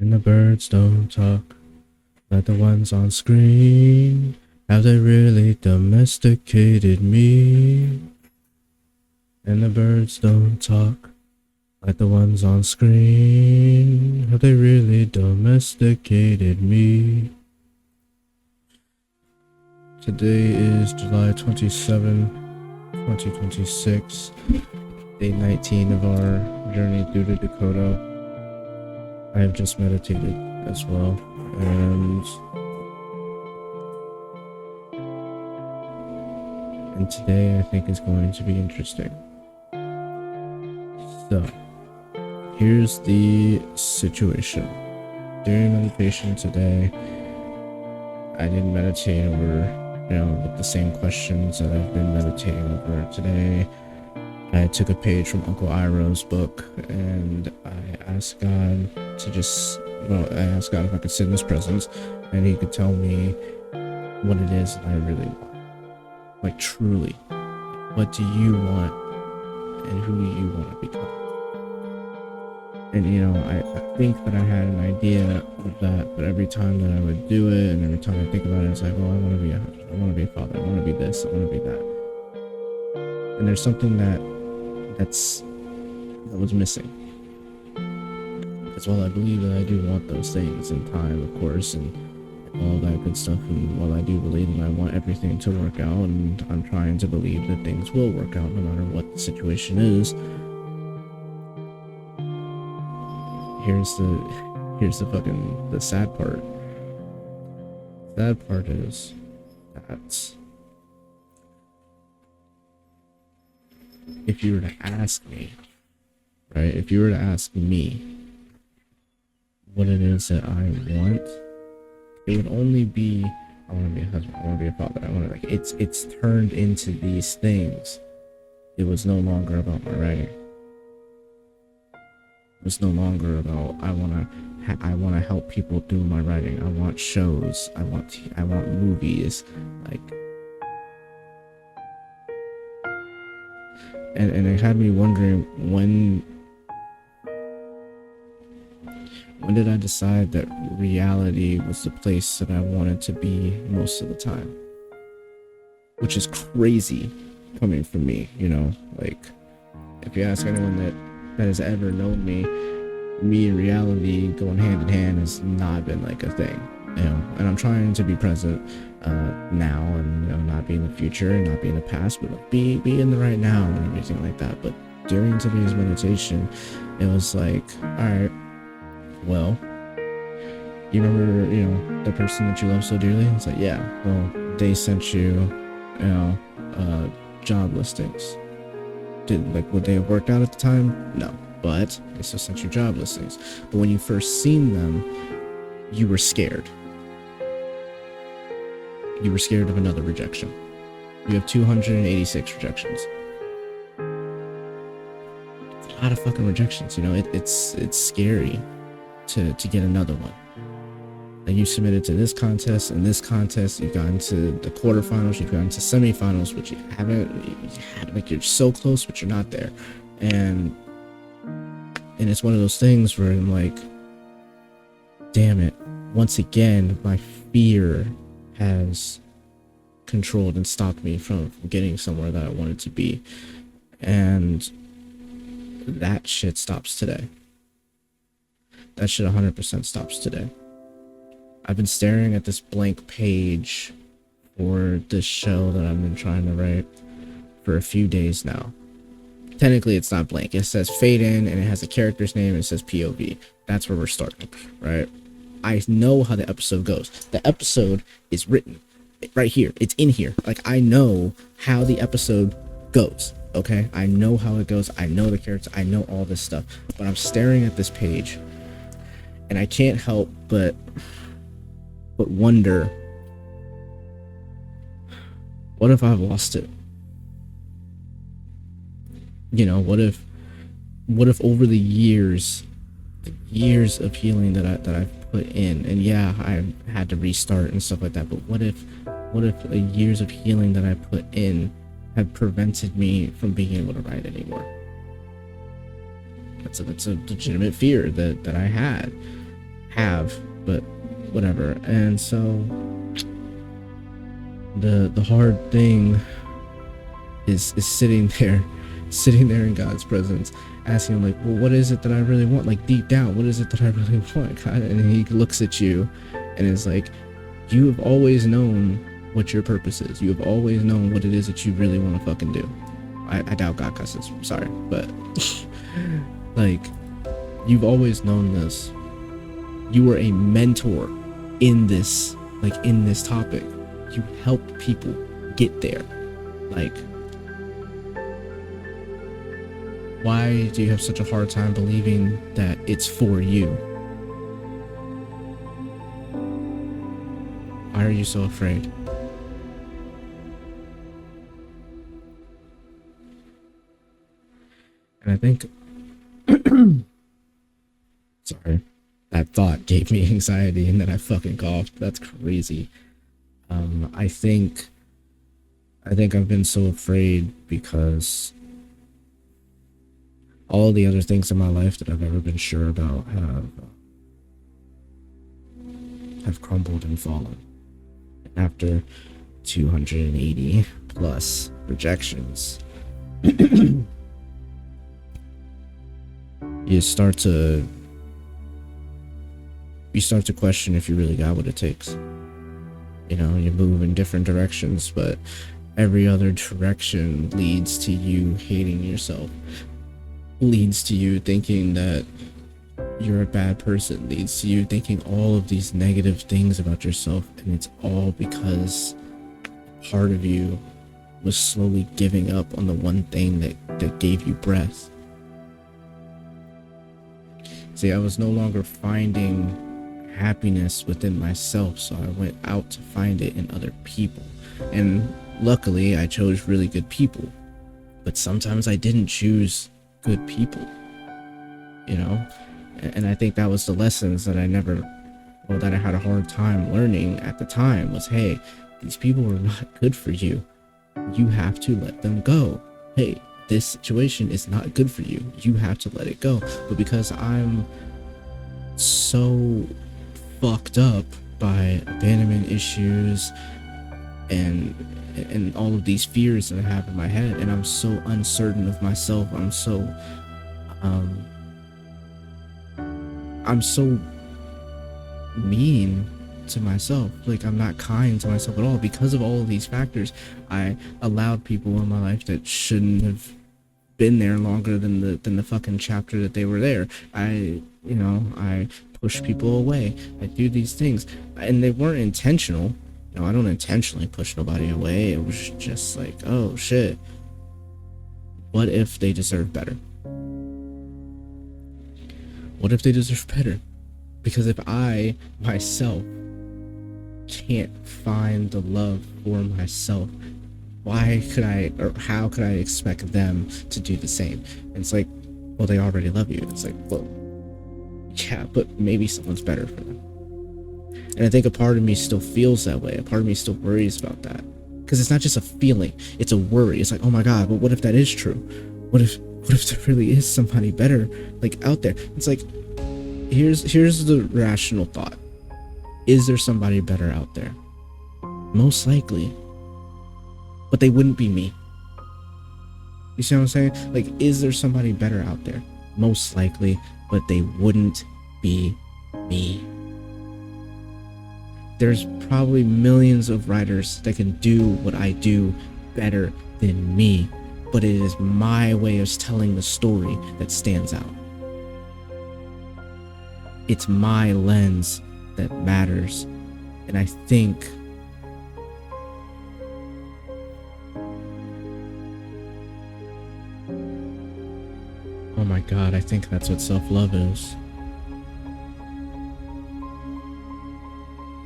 And the birds don't talk like the ones on screen. Have they really domesticated me? And the birds don't talk like the ones on screen. Have they really domesticated me? Today is July 27, 2026, day 19 of our journey through the Dakota. I have just meditated as well, and today I think is going to be interesting. So, here's the situation. During meditation today, I didn't meditate over, with the same questions that I've been meditating over today. I took a page from Uncle Iroh's book and I asked God I asked God if I could sit in his presence and he could tell me what it is that I really want. Like, truly, what do you want and who do you want to become? And I think that I had an idea of that, but every time that I would do it and every time I think about it, it's like, well, I want to be a husband, I want to be a father, I want to be this, I want to be that. And there's something that was missing. As well, I believe that I do want those things in time, of course, and all that good stuff. And while I do believe that I want everything to work out, and I'm trying to believe that things will work out no matter what the situation is. Here's the sad part. The sad part is that if you were to ask me, right? If you were to ask me what it is that I want, it would only be, I want to be a husband, I want to be a father, I want to, it's turned into these things. It was no longer about my writing. It was no longer about, I want to help people do my writing. I want shows. I want movies. Like, and it had me wondering, when did I decide that reality was the place that I wanted to be most of the time? Which is crazy coming from me, like, if you ask anyone that has ever known me and reality going hand in hand has not been like a thing, and I'm trying to be present now, and not be in the future and not be in the past, but like be in the right now and everything like that. But during today's meditation, it was like, all right, well, you remember, the person that you love so dearly? It's like, yeah, well, they sent you, job listings. Would they have worked out at the time? No, but they still sent you job listings. But when you first seen them, you were scared. You were scared of another rejection. You have 286 rejections. It's a lot of fucking rejections, it's scary to get another one. And you submitted to this contest and this contest, you've gotten to the quarterfinals, you've gotten to semifinals, which you haven't, like, you're so close, but you're not there. And it's one of those things where I'm like, damn it, once again, my fear has controlled and stopped me from getting somewhere that I wanted to be. And that shit stops today. That shit 100% stops today. I've been staring at this blank page for this show that I've been trying to write for a few days now. Technically, it's not blank. It says fade in, and it has a character's name, and it says POV. That's where we're starting, right? I know how the episode goes. The episode is written right here. It's in here. Like, I know how the episode goes, okay? I know how it goes. I know the characters. I know all this stuff. But I'm staring at this page, and I can't help but wonder, what if I've lost it? What if over the years of healing that I've put in, and yeah, I had to restart and stuff like that, but what if the years of healing that I put in have prevented me from being able to write anymore? That's a legitimate fear that I had have, but whatever. And so the hard thing is sitting there in God's presence, asking him, like, well, what is it that I really want? Like, deep down, what is it that I really want, God? And he looks at you and is like, you have always known what your purpose is. You have always known what it is that you really want to fucking do. I doubt God cusses, sorry, but like, you've always known this. You were a mentor in this, like, in this topic. You helped people get there. Like, why do you have such a hard time believing that it's for you? Why are you so afraid? And I think, sorry, that thought gave me anxiety and then I fucking coughed. That's crazy. I think I've been so afraid because all the other things in my life that I've ever been sure about have crumbled and fallen. And after 280 plus rejections, you start to question if you really got what it takes. You know, you move in different directions, but every other direction leads to you hating yourself, leads to you thinking that you're a bad person, leads to you thinking all of these negative things about yourself, and it's all because part of you was slowly giving up on the one thing that gave you breath. See, I was no longer finding happiness within myself, so I went out to find it in other people. And luckily, I chose really good people. But sometimes I didn't choose good people, you know? And I think that was the lessons that I had a hard time learning at the time was, hey, these people are not good for you. You have to let them go. Hey, this situation is not good for you. You have to let it go. But because I'm so fucked up by abandonment issues and all of these fears that I have in my head, and I'm so uncertain of myself, I'm so mean to myself. Like, I'm not kind to myself at all. Because of all of these factors, I allowed people in my life that shouldn't have been there longer than the fucking chapter that they were there. I push people away. I do these things, and they weren't intentional. No, I don't intentionally push nobody away. It was just like, oh shit, what if they deserve better? What if they deserve better? Because if I myself can't find the love for myself, why could I, or how could I expect them to do the same? And it's like, well, they already love you. It's like, well, yeah, but maybe someone's better for them. And I think a part of me still feels that way. A part of me still worries about that. Because it's not just a feeling, it's a worry. It's like, oh my God, but what if that is true? What if there really is somebody better, like, out there? It's like, here's the rational thought. Is there somebody better out there? Most likely. But they wouldn't be me. You see what I'm saying? Like, is there somebody better out there? Most likely, but they wouldn't be me. There's probably millions of writers that can do what I do better than me, but it is my way of telling the story that stands out. It's my lens that matters, and I think oh my God, I think that's what self-love is.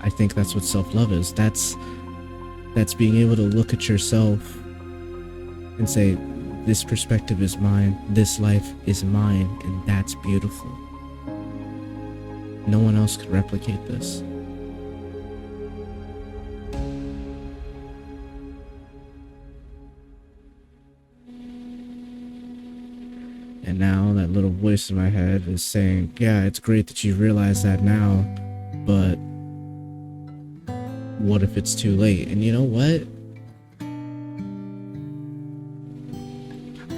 I think that's what self-love is. That's being able to look at yourself and say, this perspective is mine, this life is mine, and that's beautiful. No one else could replicate this. And now that little voice in my head is saying, yeah, it's great that you realize that now, but what if it's too late? And you know what?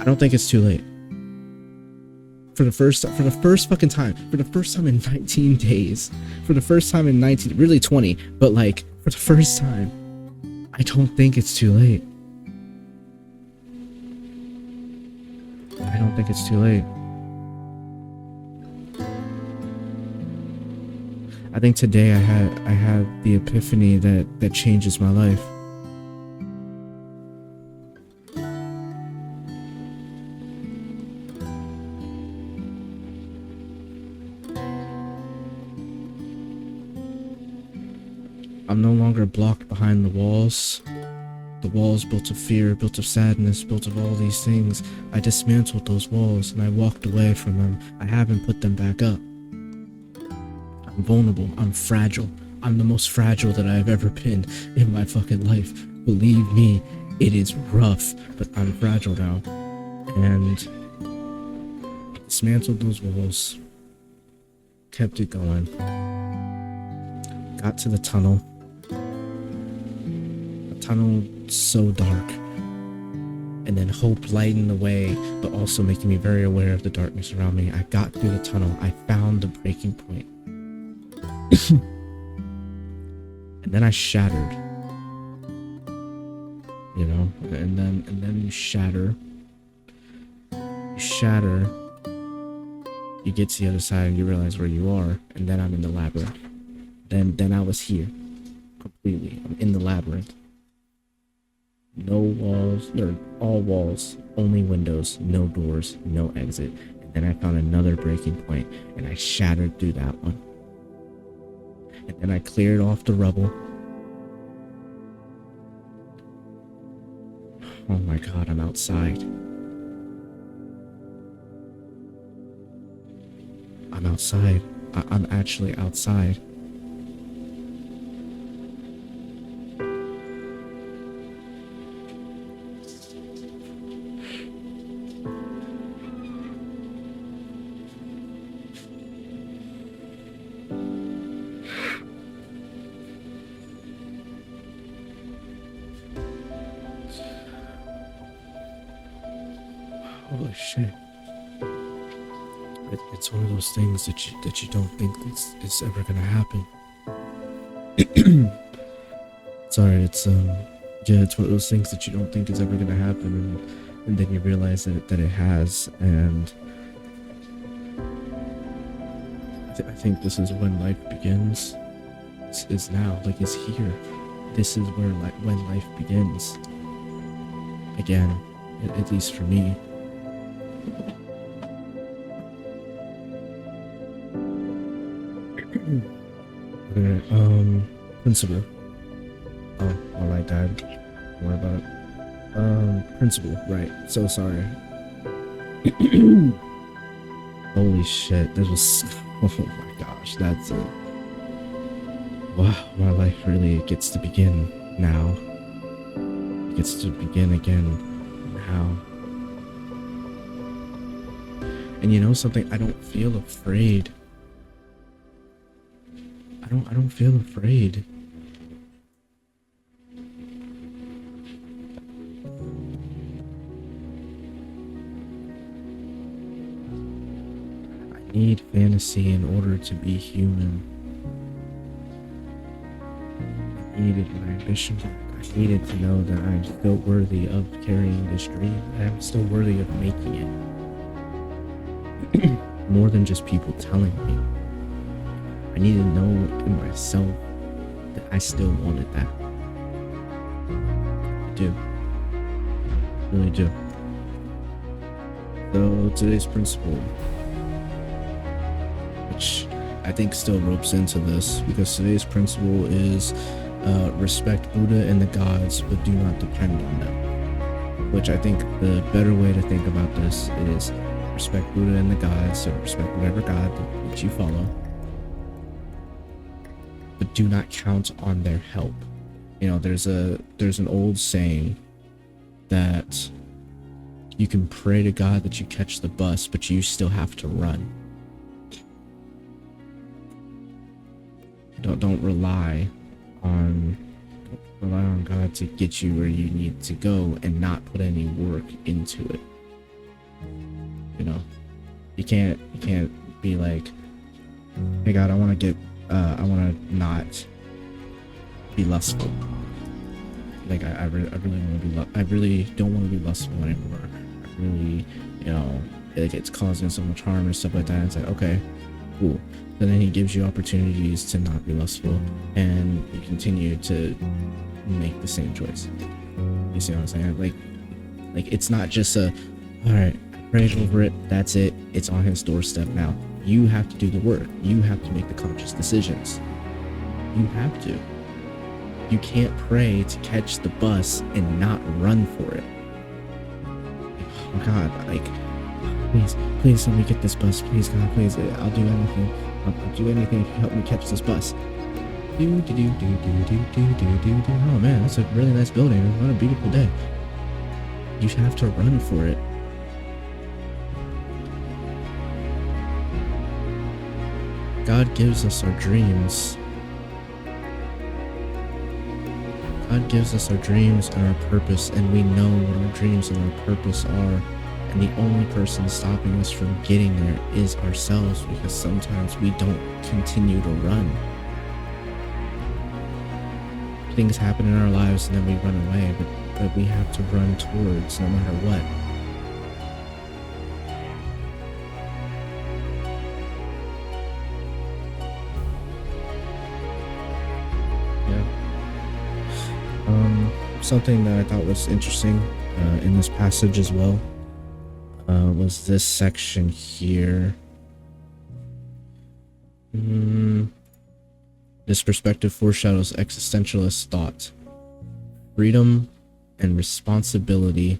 I don't think it's too late. For the first fucking time, for the first time in 19 days, for the first time in 19, really 20, but like for the first time, I don't think it's too late. I don't think it's too late. I think today I had the epiphany that changes my life. I'm no longer blocked behind the walls. The walls built of fear, built of sadness, built of all these things. I dismantled those walls and I walked away from them. I haven't put them back up. I'm vulnerable. I'm fragile. I'm the most fragile that I've ever been in my fucking life. Believe me, it is rough, but I'm fragile now. And dismantled those walls. Kept it going. Got to the tunnel. A tunnel so dark. And then hope lighting the way, but also making me very aware of the darkness around me. I got through the tunnel. I found the breaking point. And then I shattered. You know, and then you shatter. You shatter. You get to the other side and you realize where you are, and then I'm in the labyrinth. Then I was here. Completely. I'm in the labyrinth. No walls, or all walls, only windows, no doors, no exit. And then I found another breaking point, and I shattered through that one. And then I cleared off the rubble. Oh my god, I'm outside. I'm outside. I'm actually outside. Holy shit. It's one of those things that you don't think it's ever gonna happen. Sorry, it's yeah, it's one of those things that you don't think is ever gonna happen, and then you realize that it has, and I think this is when life begins. Is now, like, it's here. This is where when life begins. Again, at least for me. Okay, principal. Oh, alright, Dad. Don't worry about it. Principal, right. So sorry. Holy shit, this was... Oh my gosh, that's it. Wow, my life really gets to begin now. It gets to begin again now. And you know something? I don't feel afraid. I don't feel afraid. I need fantasy in order to be human. I needed my ambition back. I needed to know that I'm still worthy of carrying this dream. I'm still worthy of making it. More than just people telling me. I need to know in myself that I still wanted that. I do. I really do. So today's principle, which I think still ropes into this, because today's principle is respect Buddha and the gods, but do not depend on them. Which I think the better way to think about this is respect Buddha and the gods, so respect whatever god that you follow, but do not count on their help. You know, there's an old saying that You can pray to God that you catch the bus, but you still have to run. Don't rely on God to get you where you need to go and not put any work into it. You know, you can't be like, hey God, I want to not be lustful. Like I really want to be I really don't want to be lustful anymore. I really, you know, like it's causing so much harm and stuff like that. It's like, okay, cool. But then he gives you opportunities to not be lustful, and you continue to make the same choice. You see what I'm saying? Like it's not just a, all right, I prayed over it, that's it, it's on his doorstep now. You have to do the work. You have to make the conscious decisions. You have to. You can't pray to catch the bus and not run for it. Oh God, like, please let me get this bus. Please, God, please, I'll do anything. I'll do anything if you help me catch this bus. Oh man, that's a really nice building. What a beautiful day. You have to run for it. God gives us our dreams. God gives us our dreams and our purpose, and we know what our dreams and our purpose are. And the only person stopping us from getting there is ourselves, because sometimes we don't continue to run. Things happen in our lives and then we run away, but we have to run towards no matter what. Something that I thought was interesting in this passage as well was this section here. This perspective foreshadows existentialist thought. Freedom and responsibility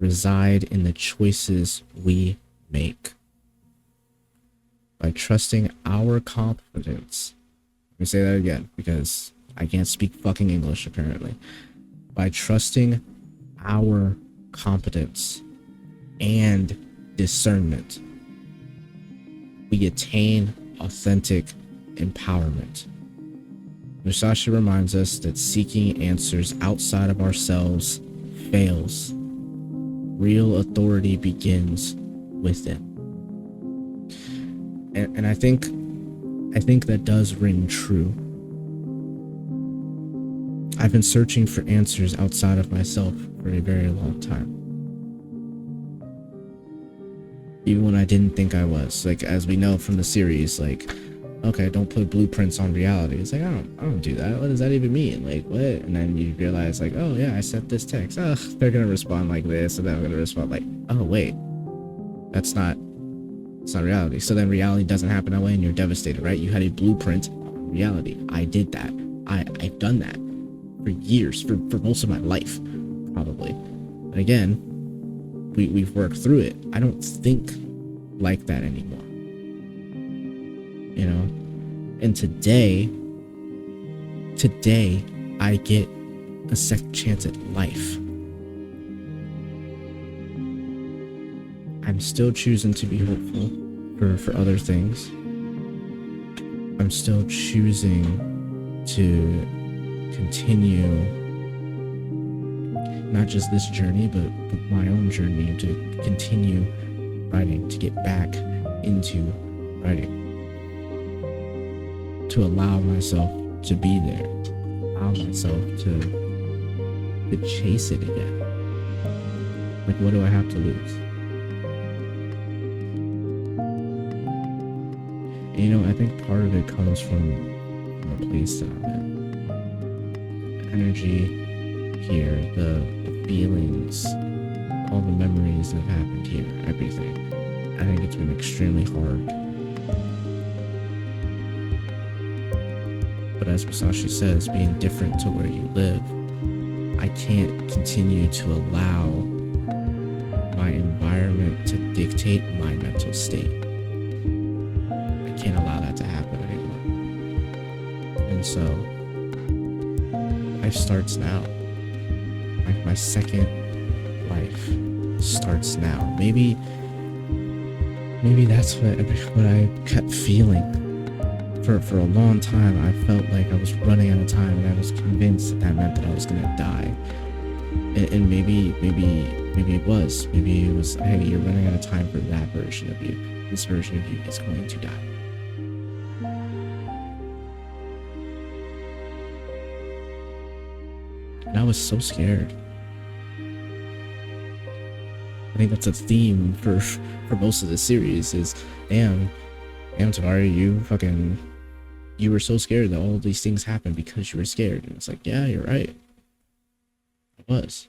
reside in the choices we make. By trusting our competence, let me say that again because I can't speak fucking English apparently. By trusting our competence and discernment, we attain authentic empowerment. Musashi reminds us that seeking answers outside of ourselves fails. Real authority begins within. And I think that does ring true. I've been searching for answers outside of myself for a very long time. Even when I didn't think I was. Like, as we know from the series, like, okay, don't put blueprints on reality. It's like, I don't do that. What does that even mean? Like, what? And then you realize, like, oh yeah, I sent this text. Oh, they're gonna respond like this, and then I'm gonna respond like, oh wait, it's not reality. So then reality doesn't happen that way, and you're devastated, right? You had a blueprint on reality. I did that. I've done that for years, for most of my life, probably. And again, we've worked through it. I don't think like that anymore. You know? And today I get a second chance at life. I'm still choosing to be hopeful for other things. I'm still choosing to continue not just this journey, but my own journey, to continue writing, to get back into writing, to allow myself to be there, allow myself to chase it again. Like, what do I have to lose? And, you know, I think part of it comes from a place that I'm in. The energy here, the feelings, all the memories that have happened here, everything. I think it's been extremely hard. But as Musashi says, being different to where you live, I can't continue to allow my environment to dictate my mental state. I can't allow that to happen anymore. And so, life starts now. Like, my second life starts now. Maybe that's what I kept feeling. For a long time, I felt like I was running out of time, and I was convinced that meant that I was gonna die. And maybe it was. Maybe it was, hey, you're running out of time for that version of you. This version of you is going to die. And I was so scared. I think that's a theme for most of the series is, damn, Tamari, you were so scared that all these things happened because you were scared. And it's like, yeah, you're right. I was.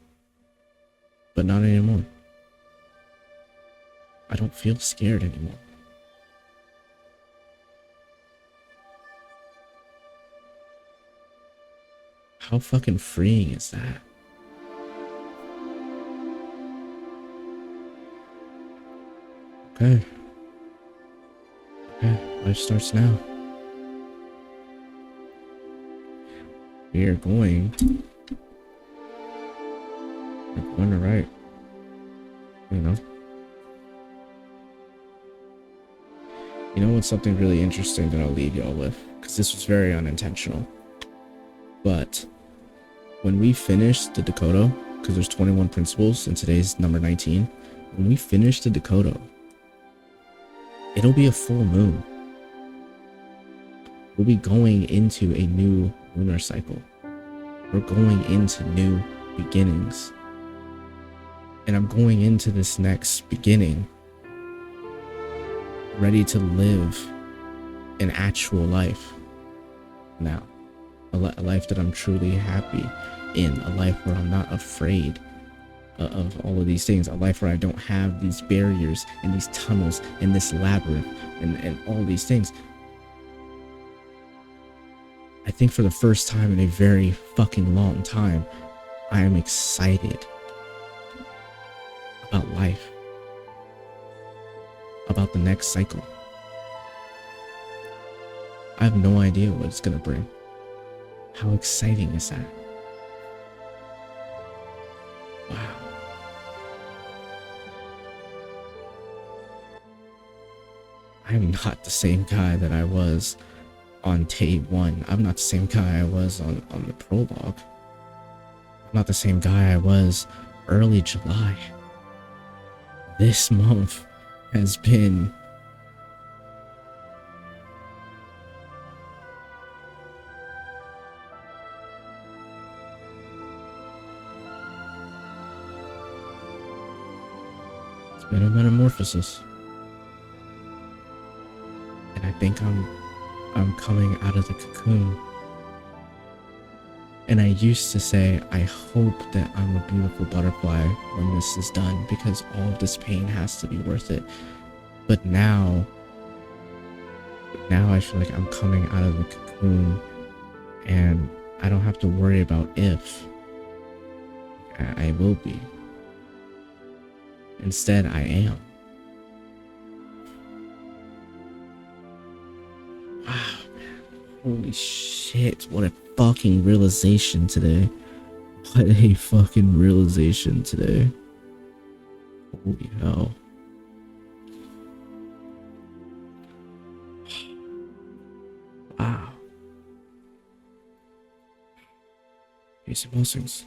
But not anymore. I don't feel scared anymore. How fucking freeing is that? Okay. Life starts now. We are going to write. You know what's something really interesting that I'll leave y'all with? Because this was very unintentional. But when we finish the Dakota, because there's 21 principles and today's number 19, when we finish the Dakota, it'll be a full moon. We'll be going into a new lunar cycle. We're going into new beginnings. And I'm going into this next beginning ready to live an actual life now. A life that I'm truly happy in. A life where I'm not afraid of all of these things. A life where I don't have these barriers and these tunnels and this labyrinth and all these things. I think for the first time in a very fucking long time, I am excited about life, about the next cycle. I have no idea what it's gonna bring. How exciting is that? Wow. I'm not the same guy that I was on day one. I'm not the same guy I was on the prologue. I'm not the same guy I was early July. This month has been a metamorphosis. And I think I'm coming out of the cocoon. And I used to say, I hope that I'm a beautiful butterfly when this is done, because all of this pain has to be worth it. But now I feel like I'm coming out of the cocoon, and I don't have to worry about if. I will be. Instead, I am. Wow, man. Holy shit. What a fucking realization today. What a fucking realization today. Holy hell. Wow. Peace and blessings.